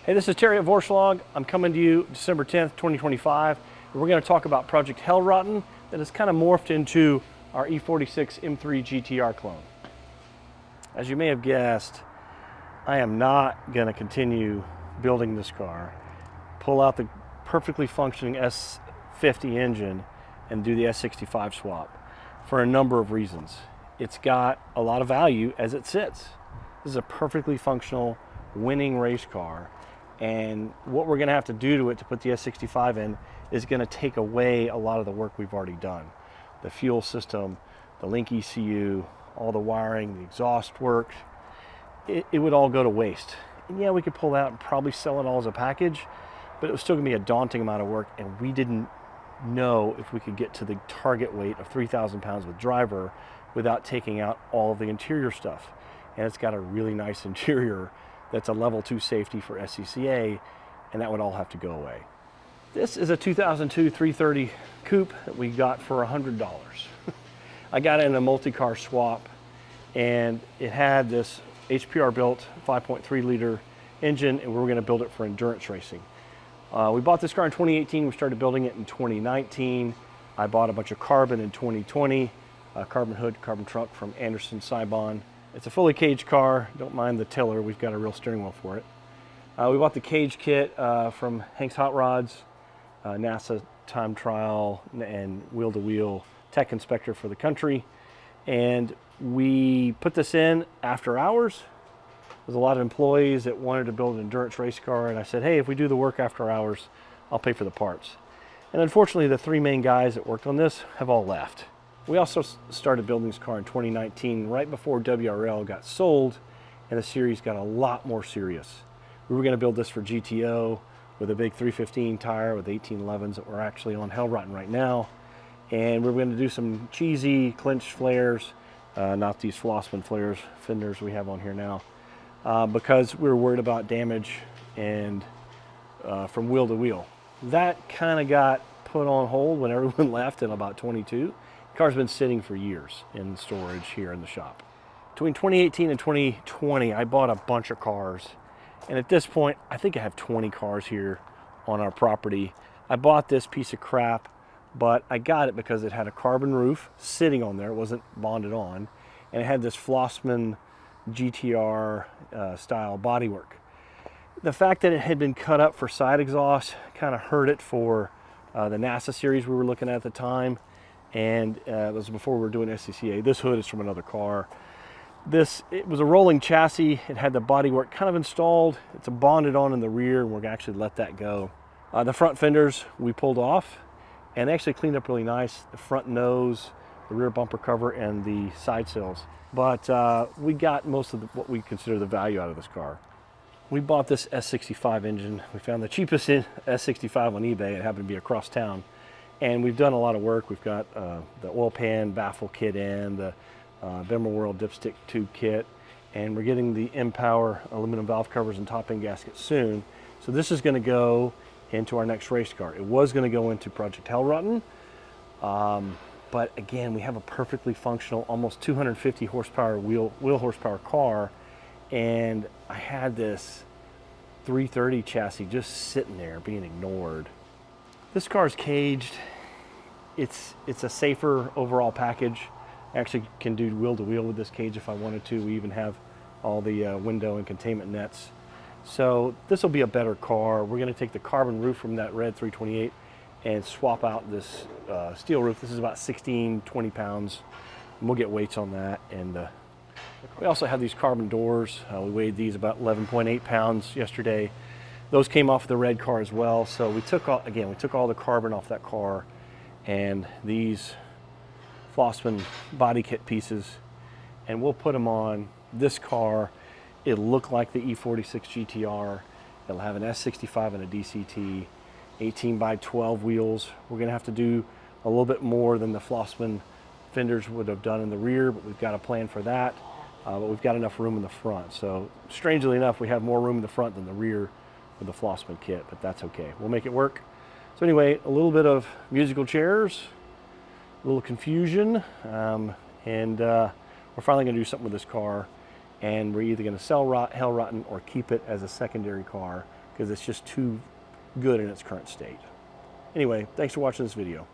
Hey, this is Terry at Vorshlag. I'm coming to you December 10th, 2025. And we're going to talk about Project Hellrotten that has kind of morphed into our E46 M3 GTR clone. As you may have guessed, I am not going to continue building this car, pull out the perfectly functioning S50 engine and do the S65 swap for a number of reasons. It's got a lot of value as it sits. This is a perfectly functional, winning race car. And what we're gonna have to do to it to put the S65 in is gonna take away a lot of the work we've already done. The fuel system, the link ECU, all the wiring, the exhaust work, it would all go to waste. And yeah, we could pull that out and probably sell it all as a package, but it was still gonna be a daunting amount of work, and we didn't know if we could get to the target weight of 3,000 pounds with driver without taking out all of the interior stuff. And it's got a really nice interior that's a level 2 safety for SCCA, and that would all have to go away. This is a 2002 330 coupe that we got for $100. I got it in a multi-car swap, and it had this HPR built 5.3 liter engine, and we were gonna build it for endurance racing. We bought this car in 2018, we started building it in 2019. I bought a bunch of carbon in 2020, carbon hood, carbon trunk from Anderson Sibon. It's a fully caged car, don't mind the tiller, we've got a real steering wheel for it. We bought the cage kit from Hank's Hot Rods, NASA Time Trial, and wheel-to-wheel tech inspector for the country. And we put this in after hours. There's a lot of employees that wanted to build an endurance race car, and I said, hey, if we do the work after hours, I'll pay for the parts. And unfortunately, the three main guys that worked on this have all left. We also started building this car in 2019, right before WRL got sold, and the series got a lot more serious. We were going to build this for GTO with a big 315 tire with 1811s that we're actually on Hellrotten right now. And we were going to do some cheesy clinch flares, not these Flossmann flares, fenders we have on here now, because we were worried about damage and from wheel to wheel. That kind of got put on hold when everyone left in about 22. The car's been sitting for years in storage here in the shop. Between 2018 and 2020, I bought a bunch of cars. And at this point, I think I have 20 cars here on our property. I bought this piece of crap, but I got it because it had a carbon roof sitting on there. It wasn't bonded on. And it had this Flossmann GTR style bodywork. The fact that it had been cut up for side exhaust kind of hurt it for the NASA series we were looking at the time. And it was before we were doing SCCA. This hood is from another car. It was a rolling chassis. It had the bodywork kind of installed. It's bonded on in the rear, and we're gonna actually let that go. The front fenders we pulled off, and they actually cleaned up really nice. The front nose, the rear bumper cover, and the side sills. But we got most of what we consider the value out of this car. We bought this S65 engine. We found the cheapest S65 on eBay. It happened to be across town. And we've done a lot of work. We've got the oil pan baffle kit in, the Bimmer World dipstick tube kit, and we're getting the M-Power aluminum valve covers and top end gasket soon. So this is gonna go into our next race car. It was gonna go into Project Hellrotten, but again, we have a perfectly functional, almost 250 horsepower wheel horsepower car, and I had this 330 chassis just sitting there being ignored. This car is caged. It's a safer overall package. I actually can do wheel to wheel with this cage if I wanted to. We even have all the window and containment nets. So this will be a better car. We're gonna take the carbon roof from that red 328 and swap out this steel roof. This is about 16, 20 pounds. And we'll get weights on that. And we also have these carbon doors. We weighed these about 11.8 pounds yesterday. Those came off the red car as well. So we took all the carbon off that car, and these Flossmann body kit pieces, and we'll put them on this car. It'll look like the E46 GTR. It'll have an S65 and a DCT, 18x12 wheels. We're gonna have to do a little bit more than the Flossmann fenders would have done in the rear, but we've got a plan for that. But we've got enough room in the front. So strangely enough, we have more room in the front than the rear with the Flossmann kit, but that's okay. We'll make it work. So anyway, a little bit of musical chairs, a little confusion, and we're finally gonna do something with this car, and we're either gonna sell Hellrotten or keep it as a secondary car, because it's just too good in its current state. Anyway, thanks for watching this video.